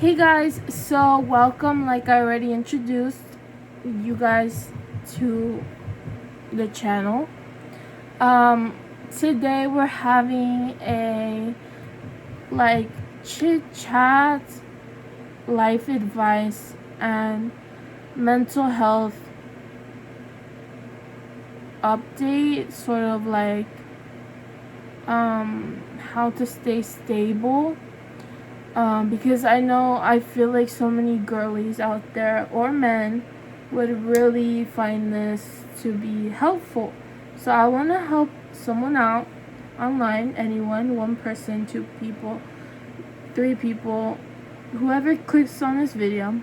Hey guys, so welcome, like I already introduced you guys to the channel. Today we're having a chit chat, life advice, and mental health update, sort of like how to stay stable. Because I feel like so many girlies out there or men would really find this to be helpful. So I want to help someone out online, anyone, one person, two people, three people, whoever clicks on this video.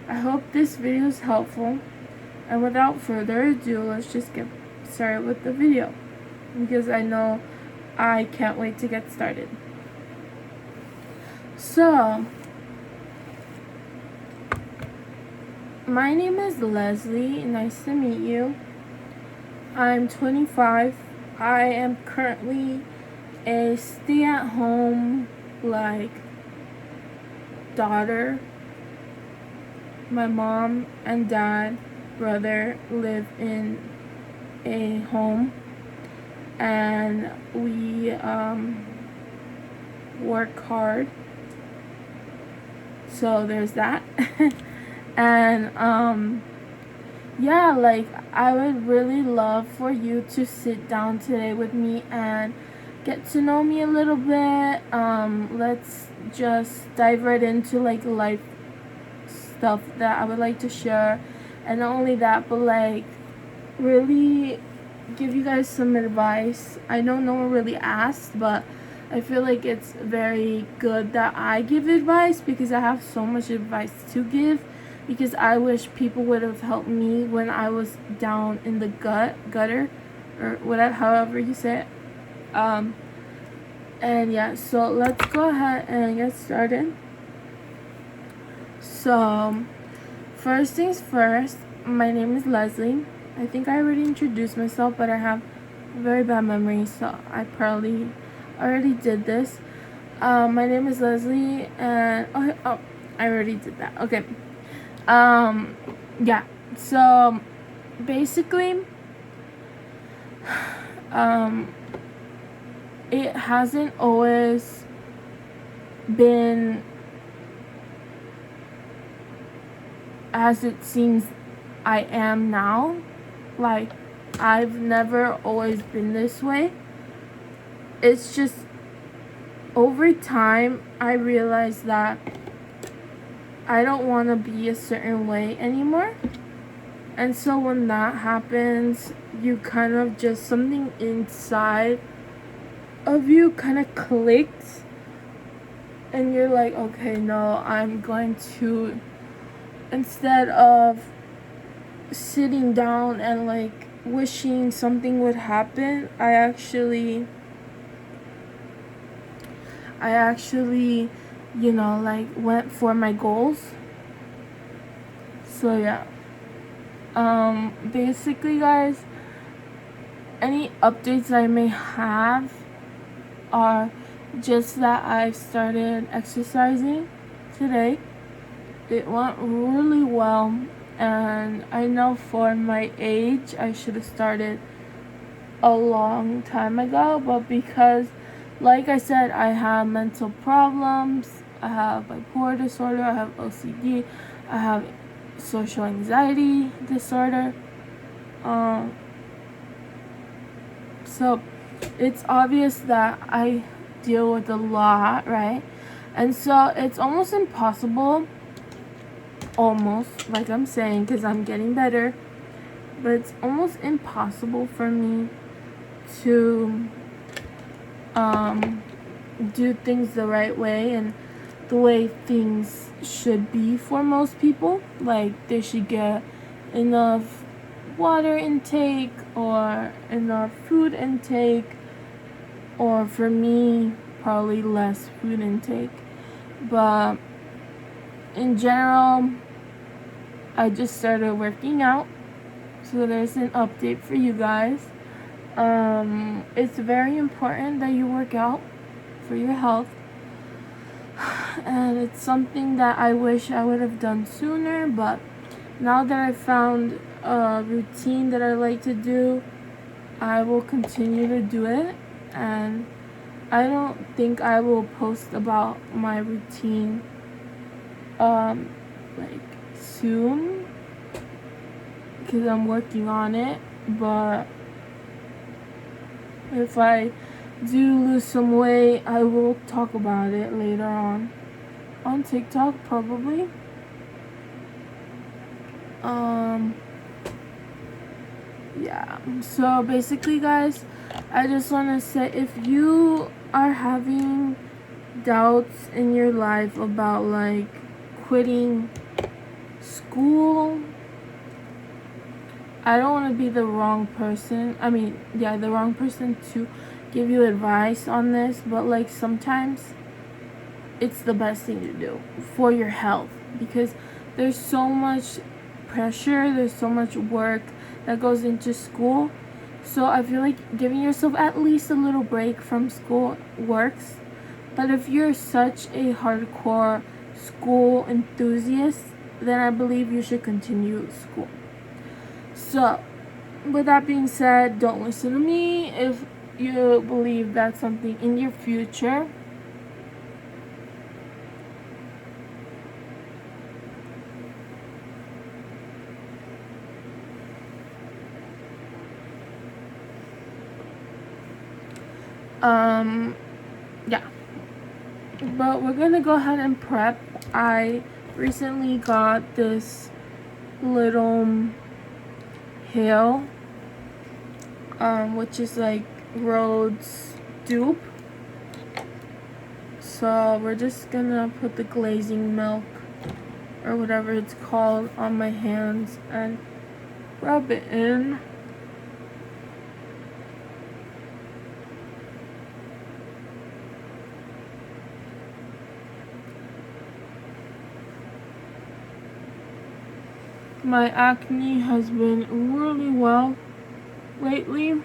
I hope this video is helpful. And without further ado, let's just get started with the video, because I know I can't wait to get started. So, my name is Leslie. Nice to meet you. I'm 25. I am currently a stay-at-home, daughter. My mom and dad, brother live in a home, and we work hard. So there's that. And I would really love for you to sit down today with me and get to know me a little bit. Let's just dive right into life stuff that I would like to share, and not only that, but really give you guys some advice. I know no one really asked, but I feel like it's very good that I give advice, because I have so much advice to give, because I wish people would have helped me when I was down in the gutter, or whatever, however you say it. And yeah, so let's go ahead and get started. So, first things first, my name is Leslie. I think I already introduced myself, but I have very bad memory, so I probably already did this. My name is Leslie, and I already did that. Okay. Yeah. So basically, it hasn't always been as it seems I am now. I've never always been this way. It's just over time I realized that I don't want to be a certain way anymore. And so when that happens, you kind of just, something inside of you kind of clicks, and you're like, okay, no, I'm going to, instead of sitting down and wishing something would happen, I actually went for my goals. So yeah, basically guys, any updates I may have are just that I've started exercising today. It went really well, and I know for my age I should have started a long time ago, but because, like I said, I have mental problems, I have bipolar disorder, I have OCD, I have social anxiety disorder. So it's obvious that I deal with a lot, right? And so it's almost impossible, like I'm saying, because I'm getting better, but it's almost impossible for me to do things the right way and the way things should be for most people. They should get enough water intake or enough food intake, or for me, probably less food intake. But in general, I just started working out, so there's an update for you guys. It's very important that you work out for your health. and it's something that I wish I would have done sooner, but now that I found a routine that I like to do, I will continue to do it. And I don't think I will post about my routine like soon, because I'm working on it. But if I do lose some weight, I will talk about it later on TikTok, probably. Yeah, so basically, guys, I just want to say, if you are having doubts in your life about like quitting school, I don't want to be the wrong person. The wrong person to give you advice on this, but like sometimes it's the best thing to do for your health, because there's so much pressure, there's so much work that goes into school. So I feel like giving yourself at least a little break from school works. But if you're such a hardcore school enthusiast, then I believe you should continue school. So with that being said, don't listen to me if you believe that's something in your future. Yeah, but we're gonna go ahead and prep. I recently got this little hail, which is like Rhodes dupe. So we're just gonna put the glazing milk or whatever it's called on my hands and rub it in. My acne has been really well lately.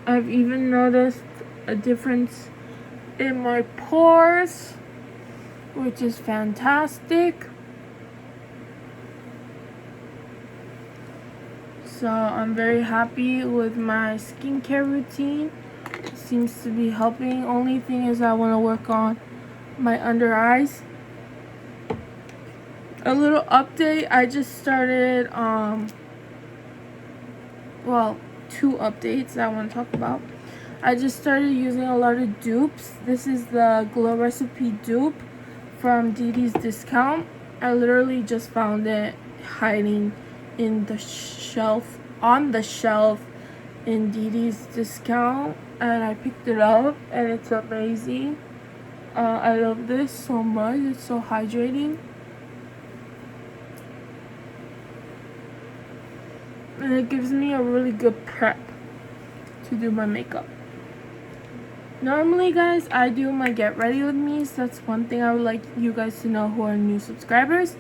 I've even noticed a difference in my pores, which is fantastic. So I'm very happy with my skincare routine. It seems to be helping. Only thing is I want to work on my under eyes. A little update, I just started two updates that I want to talk about. I just started using a lot of dupes. This is the Glow Recipe dupe from Didi's Discount. I literally just found it hiding in the shelf, on the shelf in Didi's Discount, and I picked it up and it's amazing. I love this so much. It's so hydrating. And it gives me a really good prep to do my makeup. Normally, guys, I do my get ready with me. So that's one thing I would like you guys to know who are new subscribers.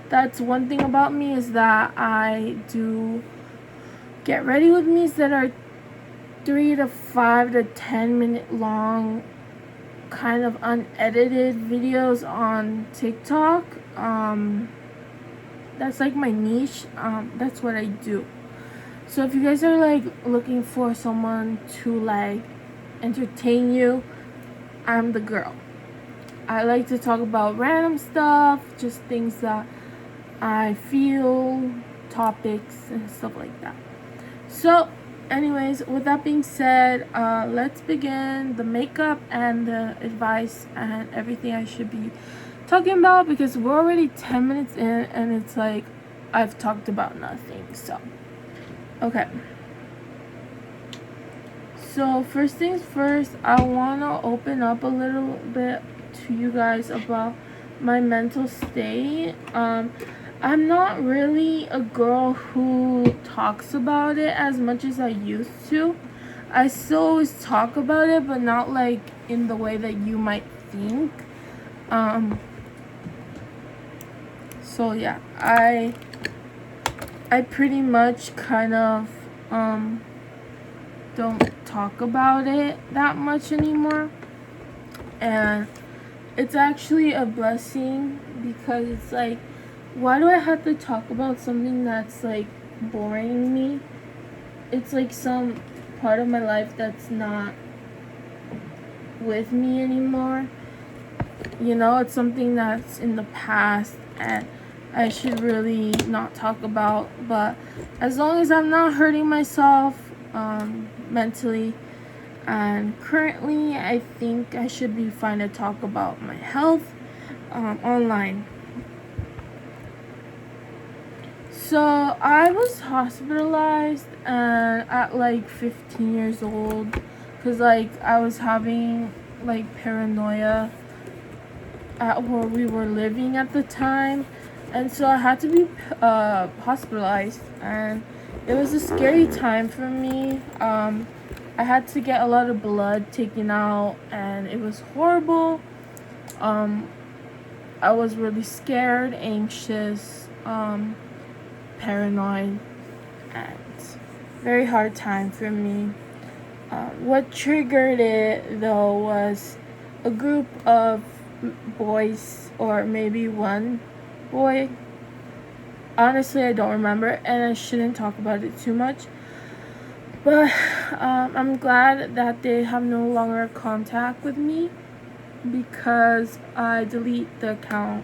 That's one thing about me, is that I do get ready with me's that are 3 to 5 to 10 minute long, kind of unedited videos on TikTok. That's like my niche. That's what I do. So if you guys are like looking for someone to like entertain you, I'm the girl. I like to talk about random stuff, just things that I feel, topics and stuff like that. So anyways, with that being said, let's begin the makeup and the advice and everything I should be talking about, because we're already 10 minutes in and it's like I've talked about nothing. So okay, so first things first, I want to open up a little bit to you guys about my mental state. I'm not really a girl who talks about it as much as I used to. I still always talk about it, but not like in the way that you might think. So yeah, I pretty much kind of don't talk about it that much anymore, and it's actually a blessing, because it's like, why do I have to talk about something that's like boring me? It's like some part of my life that's not with me anymore. You know, it's something that's in the past and I should really not talk about. But as long as I'm not hurting myself mentally and currently, I think I should be fine to talk about my health online. So I was hospitalized and at like 15 years old, because like I was having like paranoia at where we were living at the time, and so I had to be hospitalized, and it was a scary time for me. I had to get a lot of blood taken out and it was horrible. I was really scared, anxious, paranoid, and very hard time for me. What triggered it though was a group of boys, or maybe one boy. Honestly, I don't remember, and I shouldn't talk about it too much. But I'm glad that they have no longer contact with me, because I delete the account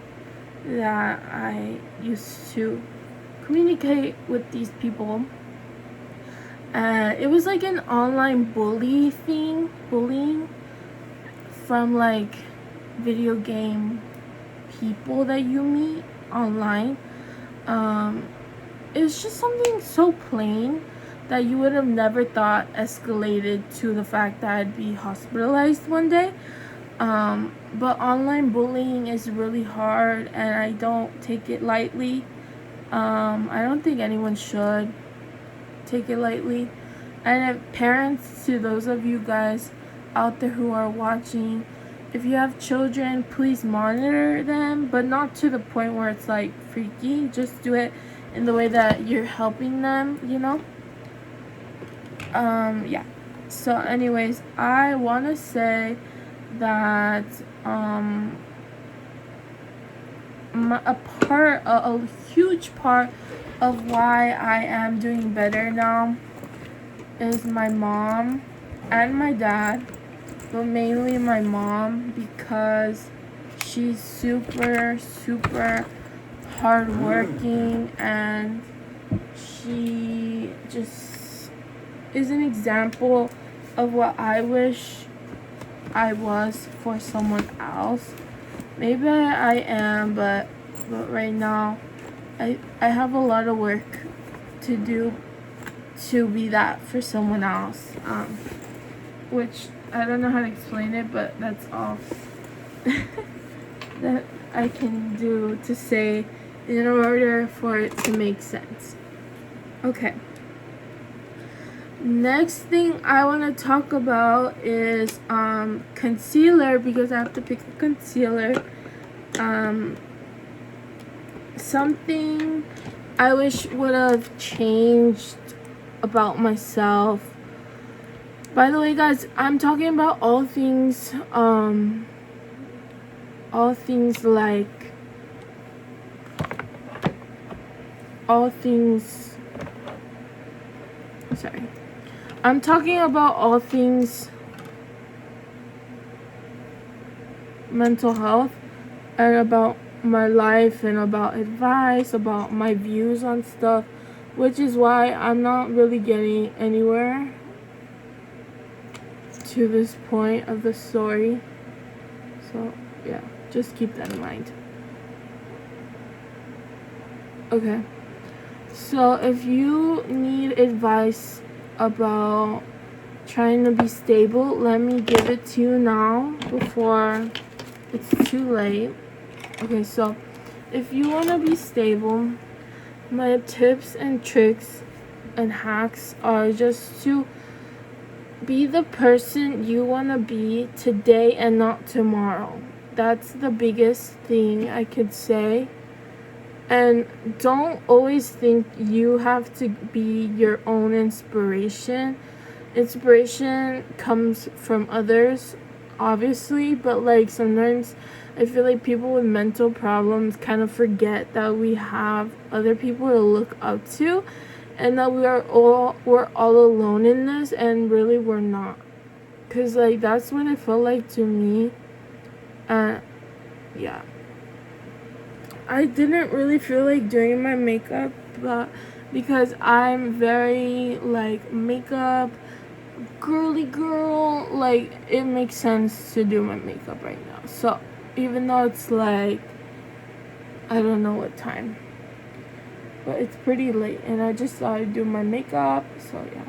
that I used to communicate with these people. It was like an online bullying from like video game people that you meet online. It's just something so plain that you would have never thought escalated to the fact that I'd be hospitalized one day. But online bullying is really hard, and I don't take it lightly. I don't think anyone should take it lightly. And parents, to those of you guys out there who are watching, if you have children, please monitor them, but not to the point where it's like freaky. Just do it in the way that you're helping them, you know? Yeah. So anyways, I want to say that a huge part of why I am doing better now is my mom and my dad, but mainly my mom, because she's super hardworking, and she just is an example of what I wish I was for someone else. Maybe I am, but right now I have a lot of work to do to be that for someone else, which I don't know how to explain it, but that's all that I can do to say in order for it to make sense. Okay. Next thing I want to talk about is concealer, because I have to pick a concealer. Something I wish would have changed about myself. By the way, guys, I'm talking about all things I'm talking about all things mental health, and about my life, and about advice, about my views on stuff, which is why I'm not really getting anywhere to this point of the story. So yeah, just keep that in mind. Okay, so if you need advice about trying to be stable, let me give it to you now before it's too late. Okay, so if you want to be stable, my tips and tricks and hacks are just to be the person you want to be today and not tomorrow. That's the biggest thing I could say. And don't always think you have to be your own inspiration. Inspiration comes from others, obviously, but like sometimes I feel like people with mental problems kind of forget that we have other people to look up to, and that we're all alone in this, and really we're not. Cause like that's what it felt like to me. Yeah. I didn't really feel like doing my makeup, but because I'm very like makeup girly girl, like it makes sense to do my makeup right now. So even though it's like I don't know what time, but it's pretty late, and I just thought I'd do my makeup. So yeah.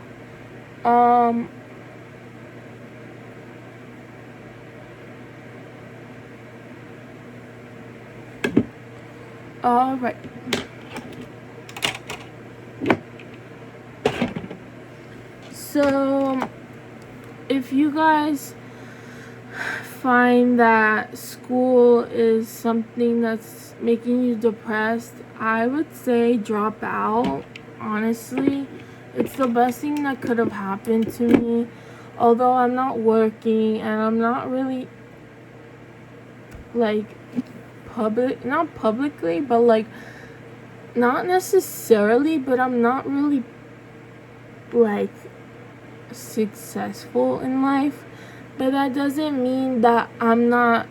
All right. So if you guys find that school is something that's making you depressed, I would say drop out. Honestly, it's the best thing that could have happened to me. Although I'm not working and I'm not really like not publicly, but like not necessarily, but I'm not really like successful in life. But that doesn't mean that I'm not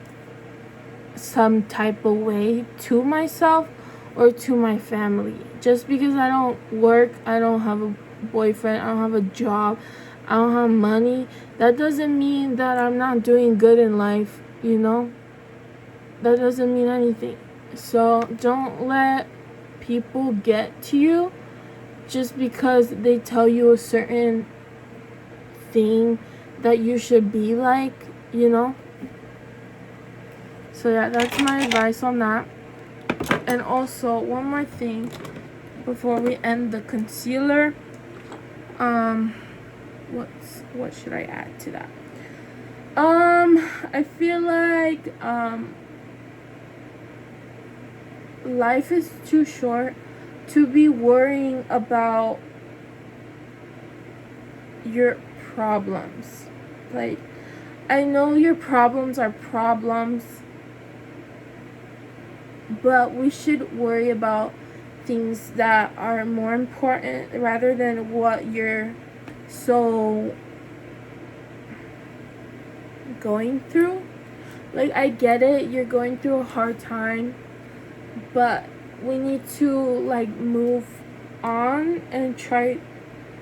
some type of way to myself or to my family. Just because I don't work, I don't have a boyfriend, I don't have a job, I don't have money, that doesn't mean that I'm not doing good in life, you know? That doesn't mean anything. So don't let people get to you just because they tell you a certain thing that you should be like, you know? So yeah, that's my advice on that. And also, one more thing before we end the concealer. What should I add to that? I feel like life is too short to be worrying about your problems. Like, I know your problems are problems, but we should worry about things that are more important rather than what you're so going through. Like, I get it, you're going through a hard time, but we need to like move on and try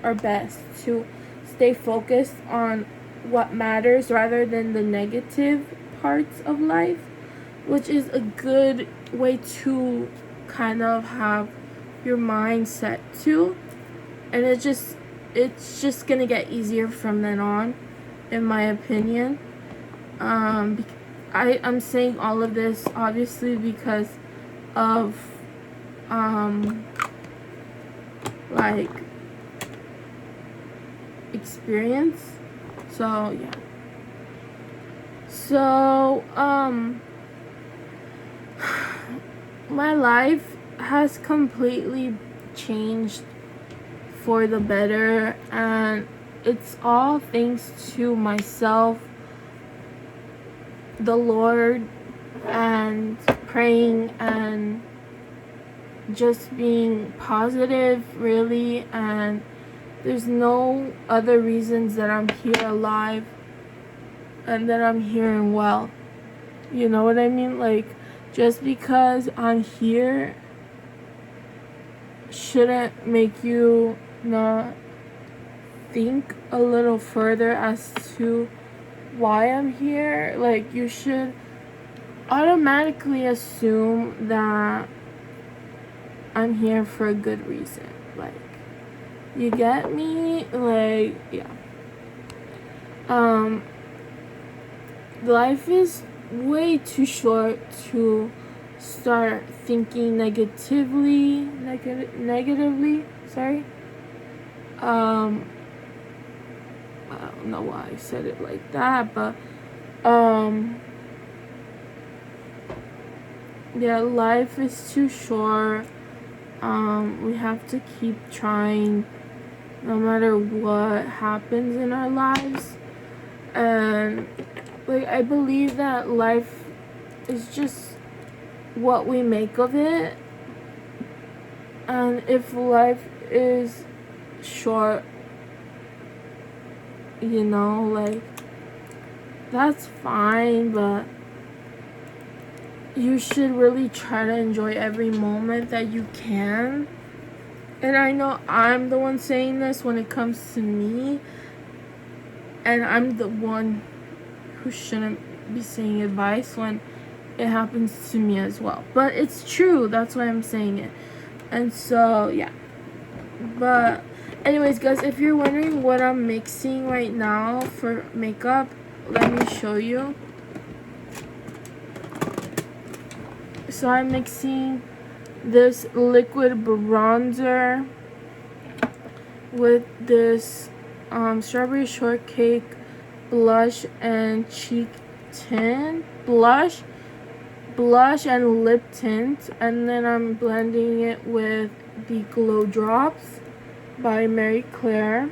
our best to stay focused on what matters rather than the negative parts of life, which is a good way to kind of have your mind set to. And it's just gonna get easier from then on, in my opinion. I'm saying all of this obviously because of like experience. So yeah. So my life has completely changed for the better, and it's all thanks to myself, the Lord, and praying and just being positive, really. And there's no other reasons that I'm here alive and that I'm here and well. You know what I mean? Like, just because I'm here shouldn't make you not think a little further as to why I'm here. Like, you should automatically assume that I'm here for a good reason. Like, you get me? Like, yeah. Life is way too short to start thinking negatively. Sorry. I don't know why I said it like that, but yeah, life is too short. We have to keep trying no matter what happens in our lives. And like, I believe that life It's just what we make of it. And if life is short, you know, like, that's fine, but you should really try to enjoy every moment that you can. And I know I'm the one saying this when it comes to me, and I'm the one who shouldn't be saying advice when it happens to me as well. But it's true, that's why I'm saying it. And so, yeah. But anyways, guys, if you're wondering what I'm mixing right now for makeup, let me show you. So I'm mixing this liquid bronzer with this strawberry shortcake blush and cheek tint, blush and lip tint, and then I'm blending it with the Glow Drops by Mary Claire.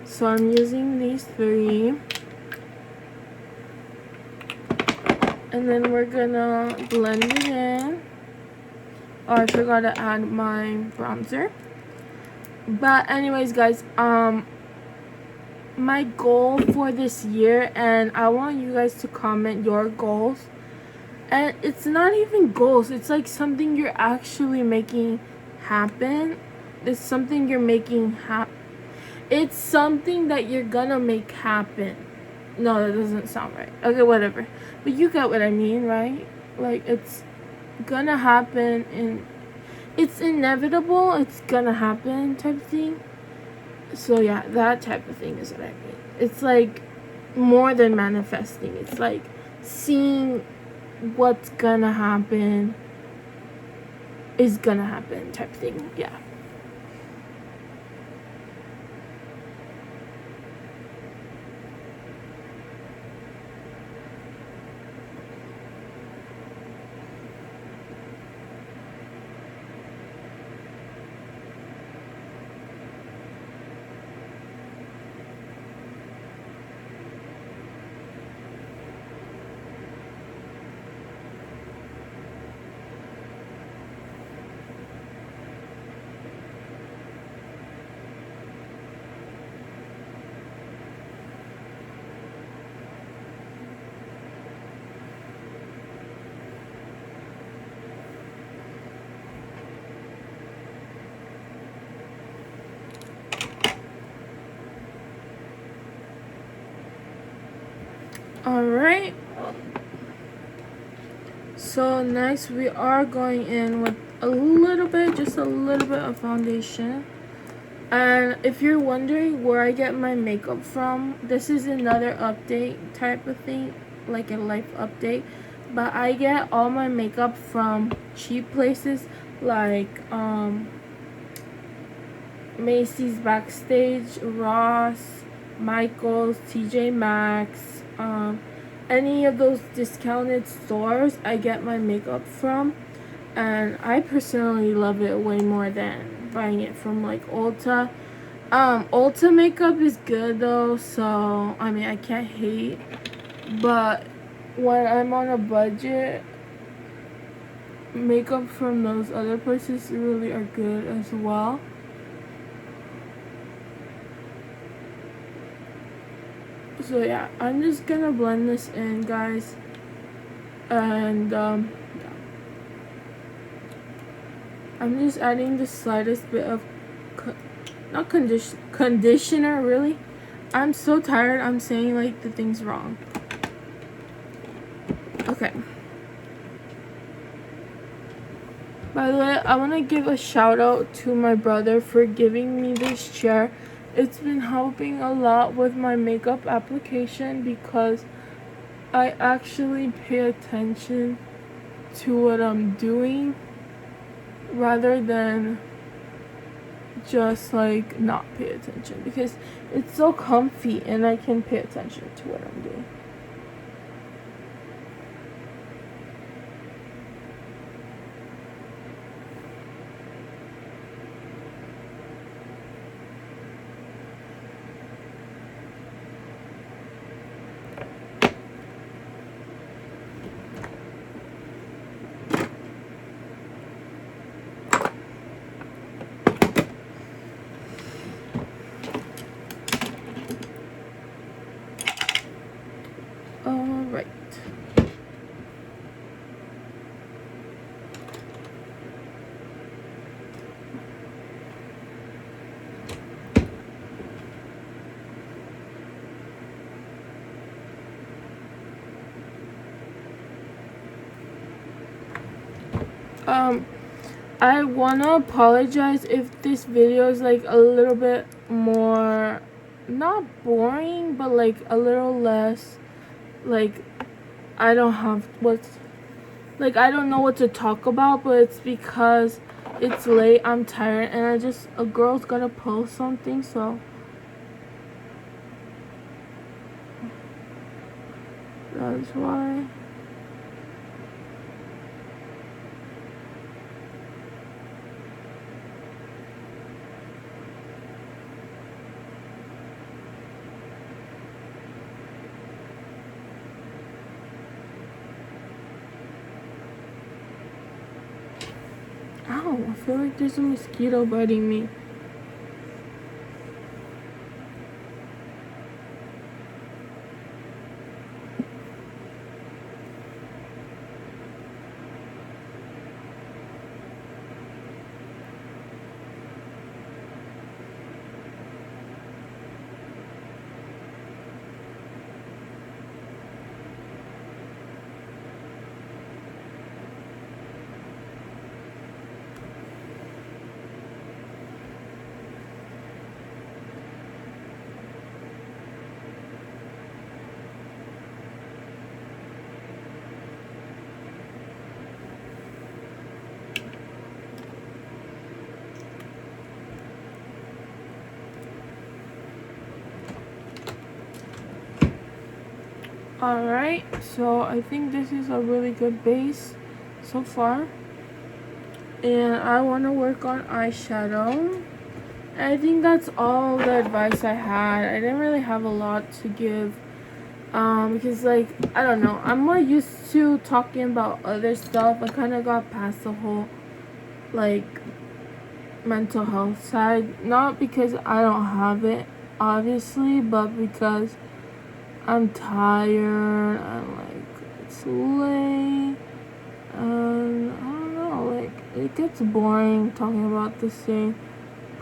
So I'm using these three, and then we're gonna blend it in. Oh, I forgot to add my bronzer. But anyways, guys, my goal for this year, and I want you guys to comment your goals. And it's not even goals, it's like something you're actually making happen. It's something you're making happen. It's something that you're gonna make happen. No, that doesn't sound right. Okay, whatever. But you get what I mean, right? Like, it's gonna happen, and it's inevitable, it's gonna happen type of thing. So yeah, that type of thing is what I mean. It's like more than manifesting. It's like seeing what's gonna happen is gonna happen type of thing. Yeah. Alright. So next we are going in with a little bit, just a little bit of foundation. And if you're wondering where I get my makeup from, this is another update type of thing, like a life update. But I get all my makeup from cheap places like Macy's Backstage, Ross, Michael's, TJ Maxx, any of those discounted stores I get my makeup from. And I personally love it way more than buying it from like Ulta. Ulta makeup is good though, so I mean I can't hate. But when I'm on a budget, makeup from those other places really are good as well. So yeah, I'm just gonna blend this in, guys. And yeah. I'm just adding the slightest bit of not conditioner, really. I'm so tired, I'm saying like the things wrong. Okay. By the way, I want to give a shout out to my brother for giving me this chair. It's been helping a lot with my makeup application because I actually pay attention to what I'm doing rather than just like not pay attention, because it's so comfy and I can pay attention to what I'm doing. I wanna apologize if this video is like a little bit more, not boring, but like a little less, like I don't have what's, like I don't know what to talk about, but it's because it's late, I'm tired, and a girl's gotta post something, so that's why. Ow, I feel like there's a mosquito biting me. Alright, so I think this is a really good base so far. And I want to work on eyeshadow. I think that's all the advice I had. I didn't really have a lot to give. Because like, I don't know, I'm more used to talking about other stuff. I kind of got past the whole, like, mental health side. Not because I don't have it, obviously, but because I'm tired, I'm like, it's late, and I don't know, like, it gets boring talking about the same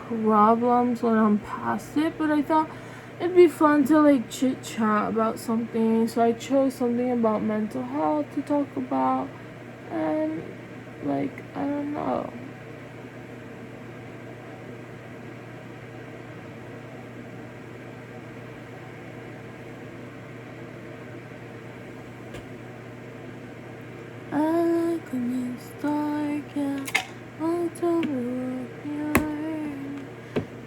problems when I'm past it, but I thought it'd be fun to, like, chit chat about something, so I chose something about mental health to talk about, and, like, I don't know. I like when it's dark, yeah, I'll tell me what you're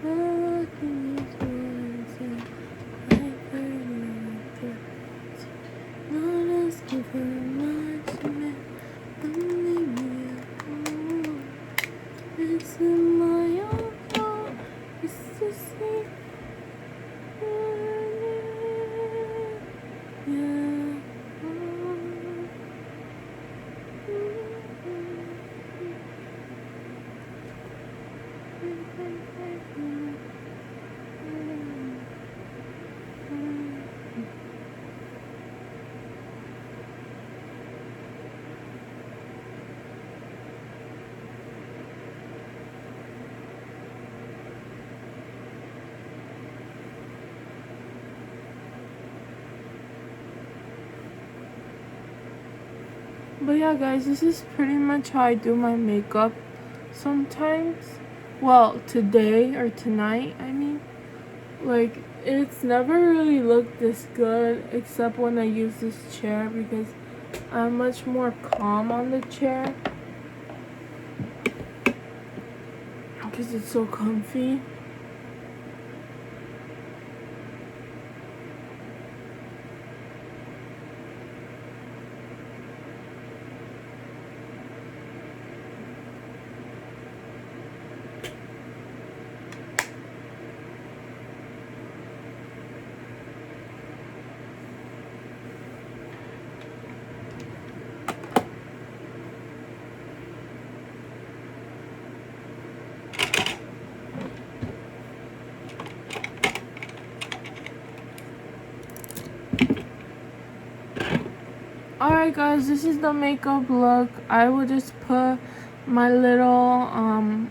looking at words, yeah, I heard you not asking for much, man, don't leave me alone, it's in my own fault, it's to see, yeah. But yeah, guys, this is pretty much how I do my makeup sometimes. Well, today or tonight, I mean. Like, it's never really looked this good except when I use this chair because I'm much more calm on the chair. Because it's so comfy. Alright guys, this is the makeup look. I will just put my little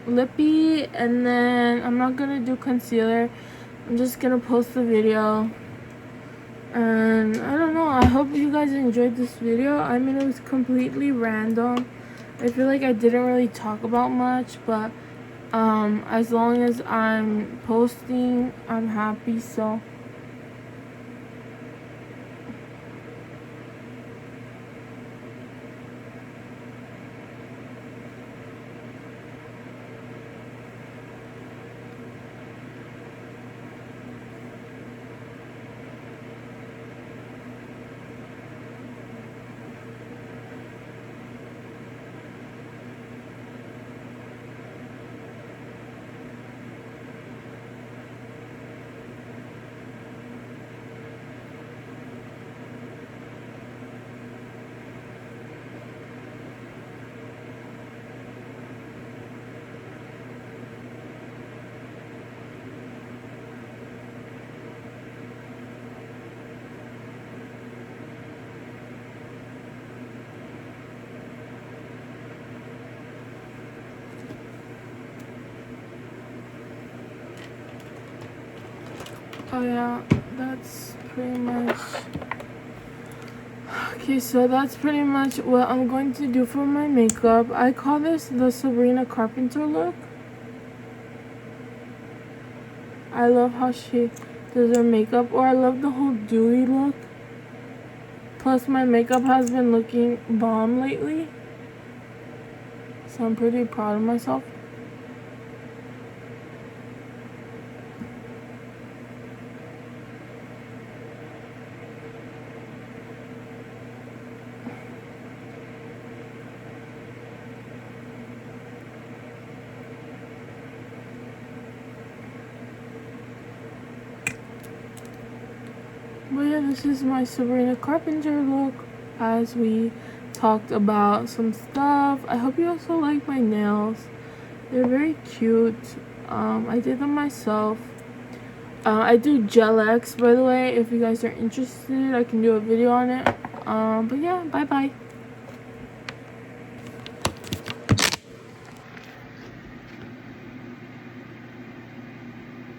lippy, and then I'm not gonna do concealer. I'm just gonna post the video And I don't know, I hope you guys enjoyed this video. I mean, it was completely random. I feel like I didn't really talk about much, but as long as I'm posting, I'm happy. So oh yeah, that's pretty much okay. So that's pretty much what I'm going to do for my makeup. I call this the Sabrina Carpenter look. I love how she does her makeup, or I love the whole dewy look. Plus my makeup has been looking bomb lately, so I'm pretty proud of myself. But yeah, this is my Sabrina Carpenter look, as we talked about some stuff. I hope you also like my nails. They're very cute. I did them myself. I do GRWM, by the way. If you guys are interested, I can do a video on it. But yeah, bye bye.